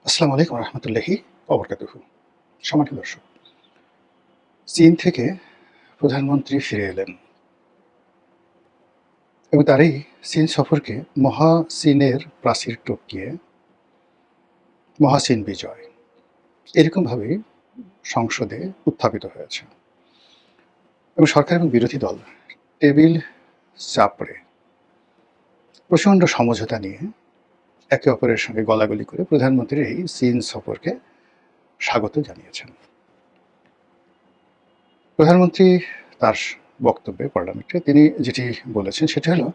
আসসালামু আলাইকুম রহমতুল্লাহি ওবরকাতুহু। সম্মানিত দর্শক, চীন থেকে প্রধানমন্ত্রী ফিরে এলেন এবং তার এই চীন সফরকে মহা চীনের প্রাচীর টপকিয়ে মহা চীন বিজয় এরকমভাবেই সংসদে উত্থাপিত হয়েছে এবং সরকার এবং বিরোধী দল টেবিল চাপড়ে প্রচণ্ড সমঝোতা নিয়ে একে অপরের সঙ্গে গলাগলি করে প্রধানমন্ত্রীর এই চীন সফরকে স্বাগত জানিয়েছেন। প্রধানমন্ত্রী তার বক্তব্যে পার্লামেন্টে তিনি যেটি বলেছেন সেটা হলো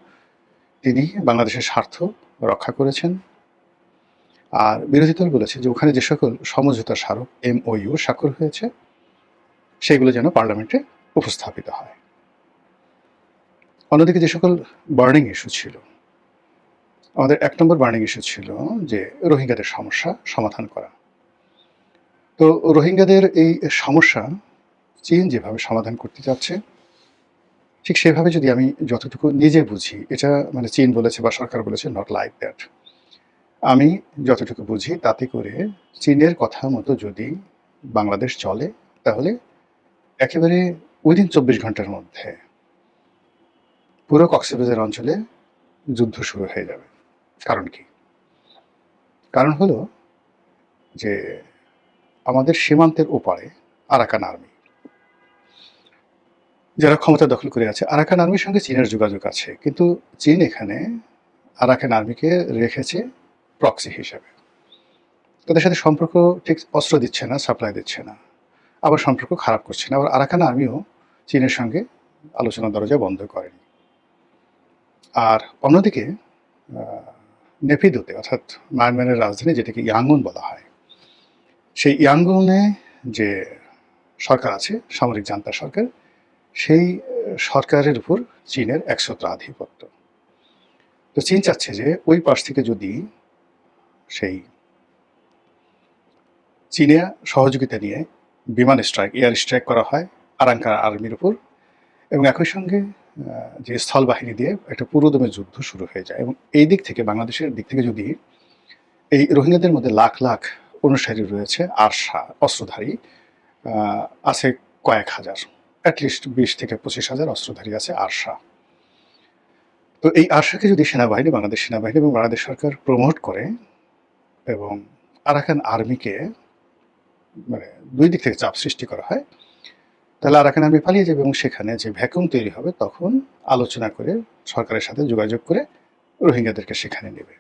তিনি বাংলাদেশের স্বার্থ রক্ষা করেছেন। আর বিরোধী দল বলেছে যে ওখানে যে সকল সমঝোতা স্মারক MOU স্বাক্ষর হয়েছে সেগুলো যেন পার্লামেন্টে উপস্থাপিত হয়। অন্যদিকে যে সকল বার্নিং ইস্যু ছিল, আমাদের ১ নম্বর বার্নিং ইস্যু ছিল যে রোহিঙ্গাদের সমস্যা সমাধান করা। তো রোহিঙ্গাদের এই সমস্যা চীন যেভাবে সমাধান করতে চাচ্ছে ঠিক সেভাবে যদি আমি যতটুকু নিজে বুঝি, এটা মানে চীন বলেছে বা সরকার বলেছে নট লাইক দ্যাট। আমি যতটুকু বুঝি তাতে করে চীনের কথা মতো যদি বাংলাদেশ চলে তাহলে একেবারে উইদিন ২৪ ঘন্টার মধ্যে পুরো কক্সবাজার অঞ্চলে যুদ্ধ শুরু হয়ে যাবে। কারণ কি? কারণ হলো যে আমাদের সীমান্তের ওপারে আরাকান আর্মি যারা ক্ষমতা দখল করে আছে, আরাকান আর্মির সঙ্গে চীনের যোগাযোগ আছে, কিন্তু চীন এখানে আরাকান আর্মিকে রেখেছে প্রক্সি হিসেবে। তাদের সাথে সম্পর্ক ঠিক অস্ত্র দিচ্ছে না, সাপ্লাই দিচ্ছে না, আবার সম্পর্ক খারাপ করছে না। আবার আরাকান আর্মিও চীনের সঙ্গে আলোচনার দরজা বন্ধ করেনি। আর অন্যদিকে নেপিদোতে অর্থাৎ মায়ানমারের রাজধানী যেটাকে ইয়াঙ্গুন বলা হয়, সেই ইয়াঙ্গুনে যে সরকার আছে, সামরিক জান্তা সরকার, সেই সরকারের উপর চীনের একছত্র আধিপত্য। তো চীন চাচ্ছে যে ওই পাশ থেকে যদি সেই চীনে সহযোগিতা নিয়ে বিমান স্ট্রাইক, এয়ার স্ট্রাইক করা হয় আরাকান আর্মির উপর, এবং একই সঙ্গে যে স্থল বাহিনী দিয়ে একটা পুরোদমে যুদ্ধ শুরু হয়ে যায়। এবং এই দিক থেকে বাংলাদেশের দিক থেকে যদি এই রোহিঙ্গাদের মধ্যে লাখ লাখ অনুসারী রয়েছে, আরসা অস্ত্রধারী আছে কয়েক হাজার, অ্যাটলিস্ট ২০ থেকে ২৫ হাজার অস্ত্রধারী আছে আরসা। তো এই আরসাকে যদি সেনাবাহিনী, বাংলাদেশ সেনাবাহিনী এবং বাংলাদেশ সরকার প্রমোট করে এবং আরাকান আর্মিকে মানে দুই দিক থেকে চাপ সৃষ্টি করা হয়, তাহলে আরাকান আর্মি পালিয়ে যাবে এবং সেখানে যে ভ্যাকুম তৈরি হবে তখন আলোচনা করে সরকারের সাথে যোগাযোগ করে রোহিঙ্গাদেরকে সেখানে নেবে।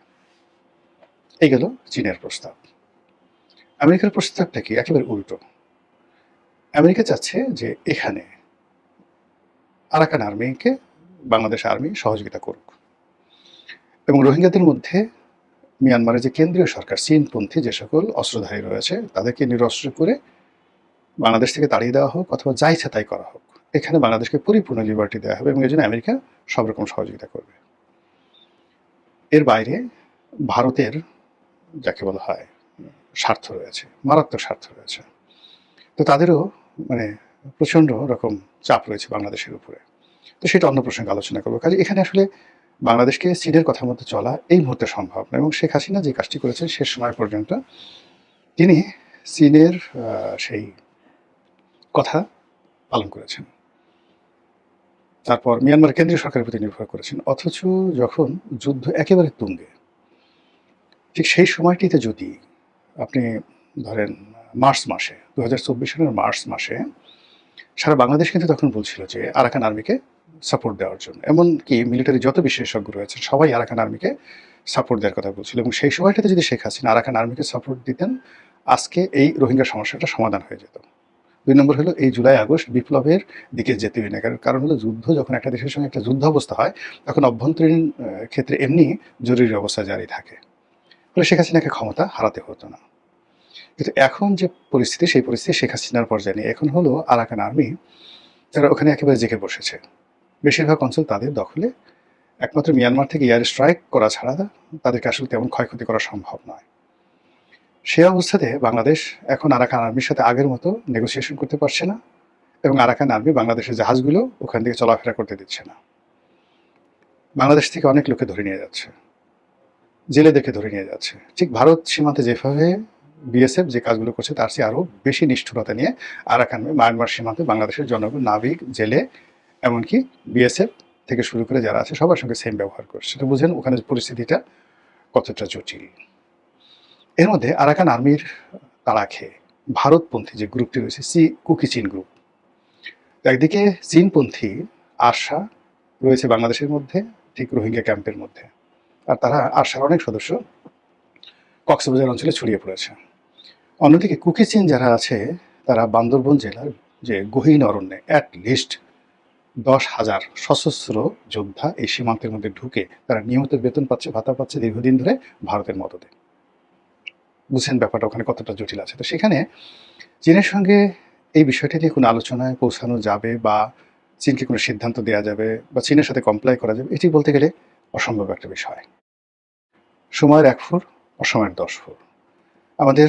এই গেল চীনের প্রস্তাব। আমেরিকার প্রস্তাবটা কি? একেবারে উল্টো। আমেরিকা চাচ্ছে যে এখানে আরাকান আর্মিকে বাংলাদেশ আর্মি সহযোগিতা করুক এবং রোহিঙ্গাদের মধ্যে মিয়ানমারের যে কেন্দ্রীয় সরকার চীনপন্থী যে সকল অস্ত্রধারী রয়েছে তাদেরকে নিরস্ত্র করে বাংলাদেশ থেকে তাড়িয়ে দেওয়া হোক অথবা যা ইচ্ছা তাই করা হোক। এখানে বাংলাদেশকে পরিপূর্ণ লিবার্টি দেওয়া হবে এবং এই জন্য আমেরিকা সব রকম সহযোগিতা করবে। এর বাইরে ভারতের যাকে বলা হয় স্বার্থ রয়েছে, মারাত্মক স্বার্থ রয়েছে। তো তাদেরও মানে প্রচণ্ড রকম চাপ রয়েছে বাংলাদেশের উপরে। তো সেটা অন্য প্রসঙ্গে আলোচনা করবো। কাজে এখানে আসলে বাংলাদেশকে চীনের কথা মতো চলা এই মুহূর্তে সম্ভব না। এবং শেখ হাসিনা যে কাজটি করেছেন শেষ সময় পর্যন্ত তিনি চীনের সেই কথা পালন করেছেন। তারপর মিয়ানমার কেন্দ্রীয় সরকারের প্রতি নির্ভর করেছেন। অথচ যখন যুদ্ধ একেবারে তুঙ্গে, ঠিক সেই সময়টিতে যদি আপনি ধরেন মার্চ মাসে ২০২৪ সালের মার্চ মাসে সারা বাংলাদেশ কিন্তু তখন বলছিল যে আরাকান আর্মিকে সাপোর্ট দেওয়ার জন্য। এমনকি মিলিটারি যত বিশেষজ্ঞ রয়েছেন সবাই আরাকান আর্মিকে সাপোর্ট দেওয়ার কথা বলছিল এবং সেই সময়টাতে যদি শেখ হাসিনা আরাকান আর্মিকে সাপোর্ট দিতেন আজকে এই রোহিঙ্গা সমস্যাটা সমাধান হয়ে যেত। ২ নম্বর হলো এই জুলাই আগস্ট বিপ্লবের দিকে যেতেই না। কারণ হলো যুদ্ধ যখন একটা দেশের সঙ্গে একটা যুদ্ধ অবস্থা হয় তখন অভ্যন্তরীণ ক্ষেত্রে এমনি জরুরি অবস্থা জারি থাকে। ফলে শেখ হাসিনাকে ক্ষমতা হারাতে হতো না। কিন্তু এখন যে পরিস্থিতি সেই পরিস্থিতি শেখ হাসিনার পর্যায়ে নেই। এখন হলো আরাকান আর্মি যারা ওখানে একেবারে জেঁকে বসেছে। বেশিরভাগ অঞ্চল তাদের দখলে। একমাত্র মিয়ানমার থেকে এয়ার স্ট্রাইক করা ছাড়া তাদেরকে আসলে তেমন ক্ষয়ক্ষতি করা সম্ভব নয়। সে অবস্থাতে বাংলাদেশ এখন আরাকান আর্মির সাথে আগের মতো নেগোসিয়েশন করতে পারছে না এবং আরাকান আর্মি বাংলাদেশের জাহাজগুলো ওখান থেকে চলাফেরা করতে দিচ্ছে না। বাংলাদেশ থেকে অনেক লোককে ধরে নিয়ে যাচ্ছে, জেলেদেরকে ধরে নিয়ে যাচ্ছে। ঠিক ভারত সীমান্তে যেভাবে বিএসএফ যে কাজগুলো করছে তার চেয়ে আরও বেশি নিষ্ঠুরতা নিয়ে আরাকান মায়ানমার সীমান্তে বাংলাদেশের জনগণ, নাবিক, জেলে, এমনকি বিএসএফ থেকে শুরু করে যারা আছে সবার সঙ্গে সেম ব্যবহার করছে। সেটা বুঝেন ওখানে পরিস্থিতিটা কতটা জটিল। এর মধ্যে আরাকান আর্মির তাড়া খেয়ে ভারতপন্থী যে গ্রুপটি রয়েছে কুকি চীন গ্রুপ, একদিকে চীনপন্থী আরসা রয়েছে বাংলাদেশের মধ্যে, ঠিক রোহিঙ্গা ক্যাম্পের মধ্যে, আর তারা আরসার অনেক সদস্য কক্সবাজার অঞ্চলে ছড়িয়ে পড়েছে। অন্যদিকে কুকি চীন যারা আছে তারা বান্দরবন জেলার যে গহীন অরণ্যে অ্যাটলিস্ট 10,000 সশস্ত্র যোদ্ধা এই সীমান্তের মধ্যে ঢুকে তারা নিয়মিত বেতন পাচ্ছে, ভাতা পাচ্ছে দীর্ঘদিন ধরে ভারতের মদদে। বুঝছেন ব্যাপারটা ওখানে কতটা জটিল আছে। তো সেখানে চীনের সঙ্গে এই বিষয়টি নিয়ে কোনো আলোচনায় পৌঁছানো যাবে বা চীনকে কোনো সিদ্ধান্ত দেওয়া যাবে বা চীনের সাথে কমপ্লাই করা যাবে, এটি বলতে গেলে অসম্ভব একটা বিষয়। সময়ের 1 ফুট, অসময়ের 10 ফুট। আমাদের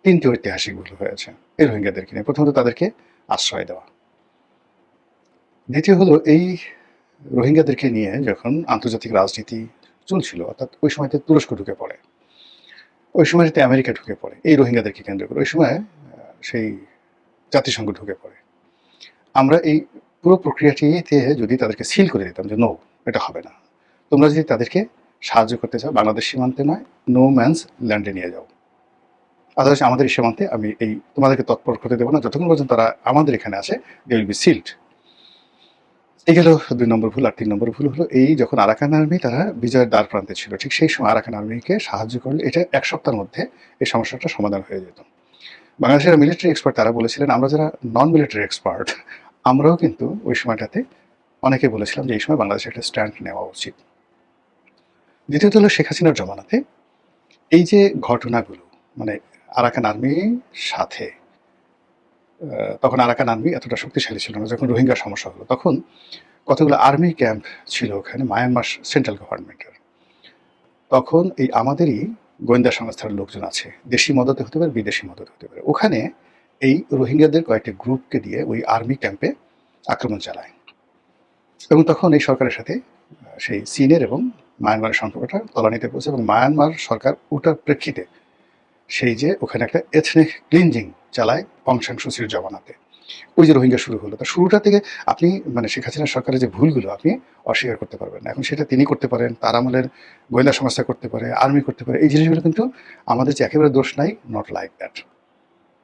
3টি ঐতিহাসিক ভুল হয়েছে এই রোহিঙ্গাদেরকে নিয়ে। প্রথমত তাদেরকে আশ্রয় দেওয়া, দ্বিতীয় হলো এই রোহিঙ্গাদেরকে নিয়ে যখন আন্তর্জাতিক রাজনীতি চলছিল, অর্থাৎ ওই সময়তে তুরস্ক ঢুকে পড়ে, ওই সময়তে আমেরিকা ঢুকে পড়ে এই রোহিঙ্গাদেরকে কেন্দ্র করে, ওই সময় সেই জাতিসংঘ ঢুকে পড়ে। আমরা এই পুরো প্রক্রিয়াটিতে যদি তাদেরকে সিল করে দিতাম যে নো, এটা হবে না, তোমরা যদি তাদেরকে সাহায্য করতে চাও বাংলাদেশ সীমান্তে নয়, নো ম্যানস ল্যান্ডে নিয়ে যাও, আদারওয়াইজ আমাদের এই সীমান্তে আমি এই তোমাদেরকে তৎপর করতে দেবো না, যতক্ষণ পর্যন্ত তারা আমাদের এখানে আসে দে উইল বি সিল্ড। এই গেল 2 নম্বর ভুল। আর 3 নম্বর ভুল হলো এই যখন আরাকান আর্মি তারা বিজয়ের দ্বার প্রান্তে ছিল, ঠিক সেই সময় আরাকান আর্মিকে সাহায্য করলে এটা 1 সপ্তাহের মধ্যে এই সমস্যাটা সমাধান হয়ে যেত। বাংলাদেশের মিলিটারি এক্সপার্ট তারা বলেছিলেন, আমরা যারা নন মিলিটারি এক্সপার্ট আমরাও কিন্তু ওই সময়টাতে অনেকে বলেছিলাম যে এই সময় বাংলাদেশের একটা স্ট্যান্ড নেওয়া উচিত। দ্বিতীয়ত হলো শেখ হাসিনার জমানাতে এই যে ঘটনাগুলো, মানে আরাকান আর্মির সাথে তখন আরাকান আর্মি এতটা শক্তিশালী ছিল না, যখন রোহিঙ্গার সমস্যা হলো তখন কতগুলো আর্মি ক্যাম্প ছিল ওখানে মায়ানমার সেন্ট্রাল গভর্নমেন্টের। তখন এই আমাদেরই গোয়েন্দা সংস্থার লোকজন আছে, দেশি মদতে হতে পারে, বিদেশি মদতে হতে পারে, ওখানে এই রোহিঙ্গাদের কয়েকটি গ্রুপকে দিয়ে ওই আর্মি ক্যাম্পে আক্রমণ চালায়। এবং তখন এই সরকারের সাথে সেই চীনের এবং মায়ানমারের সম্পর্কটা তলানিতে পৌঁছে, এবং মায়ানমার সরকার ওটার প্রেক্ষিতে সেই যে ওখানে একটা এথনিক ক্লিনজিং চালায় অং সান সু চির জমানাতে, ওই যে রোহিঙ্গা শুরু হলো, তার শুরুটা থেকে আপনি মানে শেখ হাসিনা সরকারের যে ভুলগুলো আপনি অস্বীকার করতে পারবেন না। এখন সেটা তিনি করতে পারেন, তার আমলের গোয়েন্দা সংস্থা করতে পারে, আর্মি করতে পারে, এই জিনিসগুলো কিন্তু আমাদের যে একেবারে দোষ নাই, নট লাইক দ্যাট।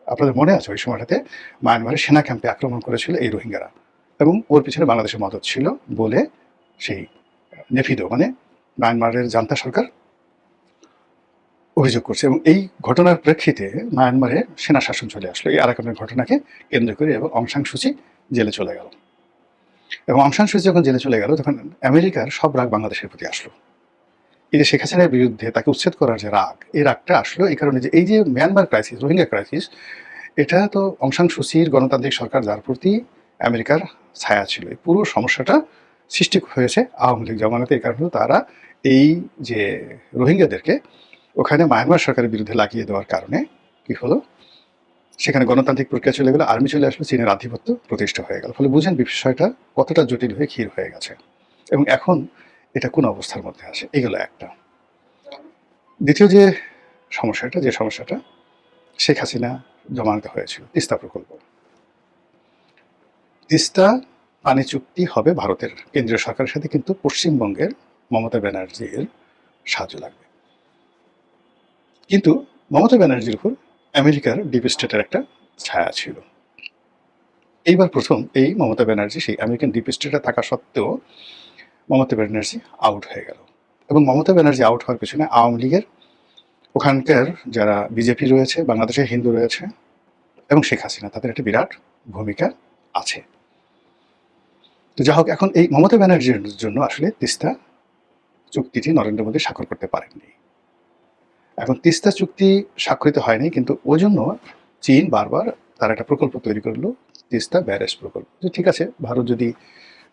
আপনাদের মনে আছে ওই সময়টাতে মায়ানমারের সেনা ক্যাম্পে আক্রমণ করেছিল এই রোহিঙ্গারা, এবং ওর পিছনে বাংলাদেশের মদত ছিল বলে সেই নেফিদো মানে মায়ানমারের জান্তা সরকার অভিযোগ করছে। এবং এই ঘটনার প্রেক্ষিতে মায়ানমারে সেনা শাসন চলে আসলো এই আরাকানের ঘটনাকে কেন্দ্র করে, এবং অং সান সু চি জেলে চলে গেল। এবং অং সান সু চি যখন জেলে চলে গেল তখন আমেরিকার সব রাগ বাংলাদেশের প্রতি আসলো। এই যে শেখ হাসিনার বিরুদ্ধে তাকে উচ্ছেদ করার যে রাগ, এই রাগটা আসলো এই কারণে যে এই যে মিয়ানমার ক্রাইসিস, রোহিঙ্গা ক্রাইসিস, এটা তো অং সান সু চির গণতান্ত্রিক সরকার যার প্রতি আমেরিকার ছায়া ছিল, এই পুরো সমস্যাটা সৃষ্টি হয়েছে আওয়ামী লীগ জমানাতে। এই কারণে তারা এই যে রোহিঙ্গাদেরকে ওখানে মায়ানমার সরকারের বিরুদ্ধে লাগিয়ে দেওয়ার কারণে কি হলো, সেখানে গণতান্ত্রিক প্রক্রিয়া চলে গেল, আর্মি চলে আসলো, চীনের আধিপত্য প্রতিষ্ঠা হয়ে গেল। ফলে বুঝেন বিষয়টা কতটা জটিল হয়ে ক্ষীর হয়ে গেছে, এবং এখন এটা কোন অবস্থার মধ্যে আসে। এগুলো একটা। দ্বিতীয় যে সমস্যাটা শেখ হাসিনা জমানাতে হয়েছিল তিস্তা প্রকল্প। তিস্তা পানি চুক্তি হবে ভারতের কেন্দ্রীয় সরকারের সাথে, কিন্তু পশ্চিমবঙ্গের মমতা ব্যানার্জির সাহায্য লাগবে। কিন্তু মমতা ব্যানার্জির উপর আমেরিকার ডিপ স্টেটের একটা ছায়া ছিল। এইবার প্রথম এই মমতা ব্যানার্জি সেই আমেরিকান ডিপ স্টেটে থাকা সত্ত্বেও মমতা ব্যানার্জি আউট হয়ে গেল। এবং মমতা ব্যানার্জি আউট হওয়ার পেছনে আওয়ামী লীগের ওখানকার যারা বিজেপি রয়েছে, বাংলাদেশে হিন্দু রয়েছে, এবং শেখ হাসিনা, তাদের একটা বিরাট ভূমিকা আছে। তো যা হোক, এখন এই মমতা ব্যানার্জির জন্য আসলে তিস্তা চুক্তিটি নরেন্দ্র মোদী স্বাক্ষর করতে পারেননি। এখন তিস্তা চুক্তি স্বাক্ষরিত হয়নি, কিন্তু ওই জন্য চীন বারবার তার একটা প্রকল্প তৈরি করলো, তিস্তা ব্যারেজ প্রকল্প। যে ঠিক আছে, ভারত যদি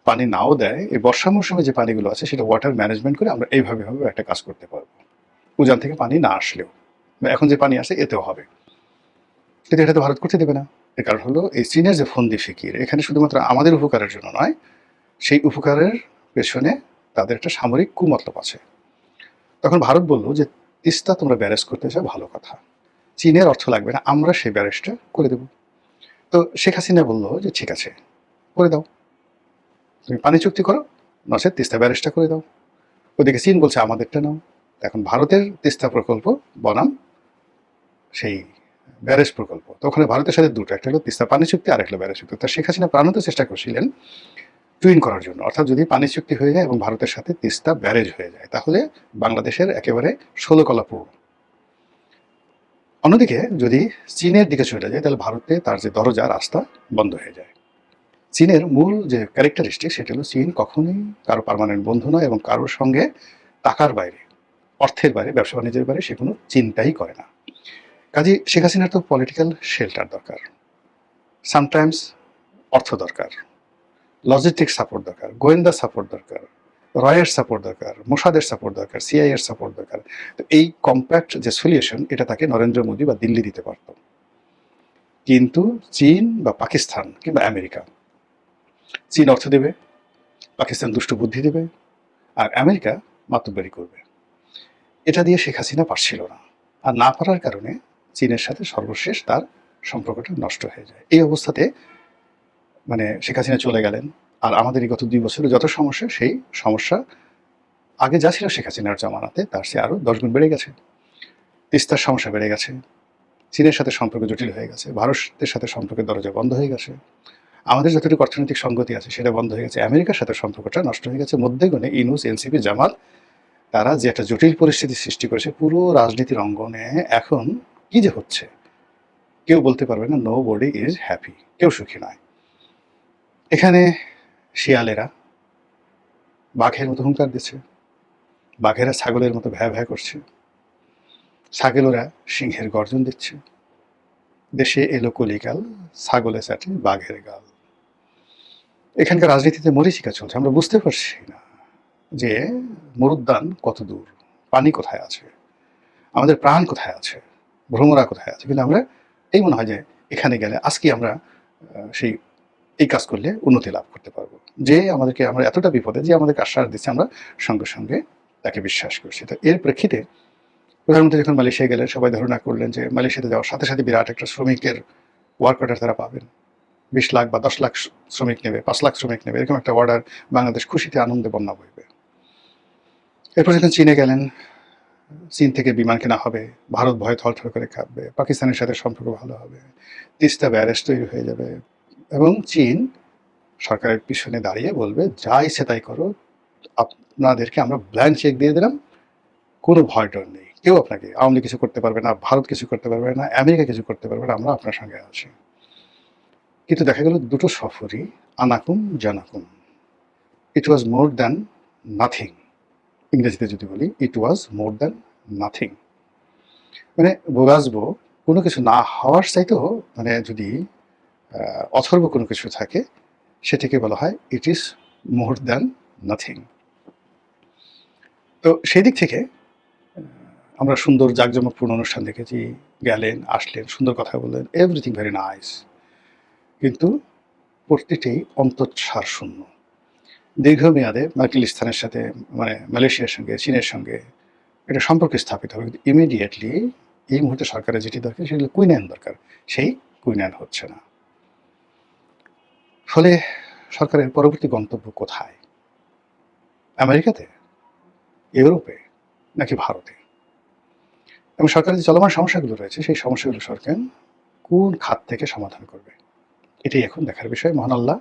পানি নাও দেয়, এই বর্ষা মৌসুমে যে পানিগুলো আছে সেটা ওয়াটার ম্যানেজমেন্ট করে আমরা এইভাবে একটা কাজ করতে পারবো, উজান থেকে পানি না আসলেও, এখন যে পানি আসে এতেও হবে। কিন্তু এটা তো ভারত করতে দেবে না। এর কারণ হলো এই চীনের যে ফন্দি ফিকির, এখানে শুধুমাত্র আমাদের উপকারের জন্য নয়, সেই উপকারের পেছনে তাদের একটা সামরিক কুমতলব আছে। তখন ভারত বলল যে তিস্তা তোমরা ব্যারেজ করতে চাও, ভালো কথা, চীনের অর্থ লাগবে না, আমরা সেই ব্যারেজটা করে দেব। তো শেখ হাসিনা বলল যে ঠিক আছে, করে দাও, তুমি পানি চুক্তি করো, নচেৎ তিস্তা ব্যারেজটা করে দাও। ওদিকে চীন বলছে আমাদেরটা নাও। এখন ভারতের তিস্তা প্রকল্প বনাম সেই ব্যারেজ প্রকল্প, তো ওখানে ভারতের সাথে দুটো, একটা হলো তিস্তা পানি চুক্তি আর একটা ব্যারেজ চুক্তি। তা শেখ হাসিনা প্রাণত চেষ্টা করছিলেন টুইন করার জন্য, অর্থাৎ যদি পানি চুক্তি হয়ে যায় এবং ভারতের সাথে তিস্তা ব্যারেজ হয়ে যায় তাহলে বাংলাদেশের একেবারে 16 কলা পূর্ণ। অন্যদিকে যদি চীনের দিকে চলে যায় তাহলে ভারতে তার যে দরজা রাস্তা বন্ধ হয়ে যায়। চীনের মূল যে ক্যারেক্টারিস্টিক সেটা হলো চীন কখনোই কারো পার্মানেন্ট বন্ধু নয় এবং কারোর সঙ্গে টাকার বাইরে, অর্থের বাইরে, ব্যবসা বাণিজ্যের বাইরে সে কোনো চিন্তাই করে না। কাজে শেখ হাসিনার তো পলিটিক্যাল শেল্টার দরকার, সামটাইমস অর্থ দরকার, লজিস্টিক সাপোর্ট দরকার, গোয়েন্দা সাপোর্ট দরকার, রয়ের সাপোর্ট দরকার, মোসাদের সাপোর্ট দরকার, সিআইএর সাপোর্ট দরকার। তো এই কম্প্যাক্ট যে সলিউশন এটা তাকে নরেন্দ্র মোদী বা দিল্লি দিতে পারত, কিন্তু চীন বা পাকিস্তান কিংবা আমেরিকা, চীন অর্থ দেবে, পাকিস্তান দুষ্টু বুদ্ধি দেবে, আর আমেরিকা মাতব্বরি করবে। এটা দিয়ে শেখ হাসিনা পারছিল না, আর না পারার কারণে চীনের সাথে সর্বশেষ তার সম্পর্কটা নষ্ট হয়ে যায়। এই অবস্থাতে মানে শেখ হাসিনা চলে গেলেন, আর আমাদের এই গত 2 বছরে যত সমস্যা, সেই সমস্যা আগে যা ছিল শেখ হাসিনার জামানাতে তার সে আরও 10 গুণ বেড়ে গেছে। তিস্তার সমস্যা বেড়ে গেছে, চীনের সাথে সম্পর্ক জটিল হয়ে গেছে, ভারতের সাথে সম্পর্কের দরজা বন্ধ হয়ে গেছে, আমাদের যতটুকু অর্থনৈতিক সঙ্গতি আছে সেটা বন্ধ হয়ে গেছে, আমেরিকার সাথে সম্পর্কটা নষ্ট হয়ে গেছে। মধ্যে গণে ইউনূস, এনসিপি, জামাত তারা যে একটা জটিল পরিস্থিতি সৃষ্টি করেছে পুরো রাজনীতির অঙ্গনে। এখন কি যে হচ্ছে কেউ বলতে পারবে না, নো বডি ইজ হ্যাপি, কেউ সুখী নয়। এখানে শিয়ালেরা বাঘের মতো হুঙ্কার দিচ্ছে, বাঘেরা ছাগলের মতো ভ্যা ভ্যা করছে, ছাগলেরা সিংহের গর্জন দিচ্ছে। দেশে এলো কলিকাল, ছাগলে চাটে বাঘের গাল। এখানকার রাজনীতিতে মরীচিকা চলছে, আমরা বুঝতে পারছি না যে মরুদ্যান কত দূর, পানি কোথায় আছে, আমাদের প্রাণ কোথায় আছে, ভ্রমরা কোথায় আছে। কিন্তু আমরা এই মনে হয় যে এখানে গেলে আজকে আমরা সেই এই কাজ করলে উন্নতি লাভ করতে পারবো, যে আমাদেরকে, আমরা এতটা বিপদে, যে আমাদেরকে আশ্বাস দিচ্ছে আমরা সঙ্গে সঙ্গে তাকে বিশ্বাস করছি। তো এর প্রেক্ষিতে প্রধানমন্ত্রী যখন মালয়েশিয়া গেলেন সবাই ধারণা করলেন যে মালয়েশিয়াতে যাওয়ার সাথে সাথে বিরাট একটা শ্রমিকের ওয়ার্ক অর্ডার তারা পাবেন, 20 লাখ বা 10 লাখ শ্রমিক নেবে, 5 লাখ শ্রমিক নেবে, এরকম একটা অর্ডার বাংলাদেশ খুশিতে আনন্দে বন্যা বইবে। এরপর যখন চীনে গেলেন, চীন থেকে বিমান কেনা হবে, ভারত ভয়ে থরথর করে কাঁপবে, পাকিস্তানের সাথে সম্পর্ক ভালো হবে, তিস্তা ব্যারেজ তৈরি হয়ে যাবে, এবং চীন সরকারের পিছনে দাঁড়িয়ে বলবে যা ইচ্ছে তাই করো, আপনাদেরকে আমরা ব্ল্যাঙ্ক চেক দিয়ে দিলাম, কোনো ভয় ডর নেই, কেউ আপনাকে, আওয়ামী লীগ কিছু করতে পারবে না, ভারত কিছু করতে পারবে না, আমেরিকা কিছু করতে পারবে না, আমরা আপনার সঙ্গে আছি। কিন্তু দেখা গেল দুটো সফরই আনাকুম জানাকুম, ইট ওয়াজ মোর দ্যান নাথিং। ইংরেজিতে যদি বলি, ইট ওয়াজ মোর দ্যান নাথিং, মানে বোগাসবো কোনো কিছু না হওয়ার চাইতেও, মানে যদি অথর্ব কোনো কিছু থাকে সেটাকে বলা হয় it is more than nothing. তো সেই দিক থেকে আমরা সুন্দর জাঁকজমকপূর্ণ অনুষ্ঠান দেখেছি, গেলেন আসলেন, সুন্দর কথা বললেন, এভরিথিং ভেরি নাইস, কিন্তু প্রতিটি অন্তঃসার শূন্য। দীর্ঘমেয়াদে মার্কিনিস্তানের সাথে, মানে মালয়েশিয়ার সঙ্গে, চীনের সঙ্গে এটা সম্পর্ক স্থাপিত হবে, কিন্তু ইমিডিয়েটলি এই মুহূর্তে সরকারের যেটি দরকার সেগুলো কুইনায়ন দরকার, সেই কুইনায়ন হচ্ছে না। ফলে সরকারের পরবর্তী গন্তব্য কোথায়? আমেরিকাতে, ইউরোপে, নাকি ভারতে? এবং সরকারের যে চলমান সমস্যাগুলো রয়েছে সেই সমস্যাগুলো সরকার কোন খাত থেকে সমাধান করবে, এটাই এখন দেখার বিষয়। মহান আল্লাহ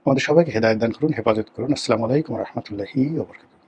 আমাদের সবাইকে হেদায়েত দান করুন, হেফাজত করুন। আসসালামু আলাইকুম রহমতুল্লাহি ওয়া বারাকাতুহু।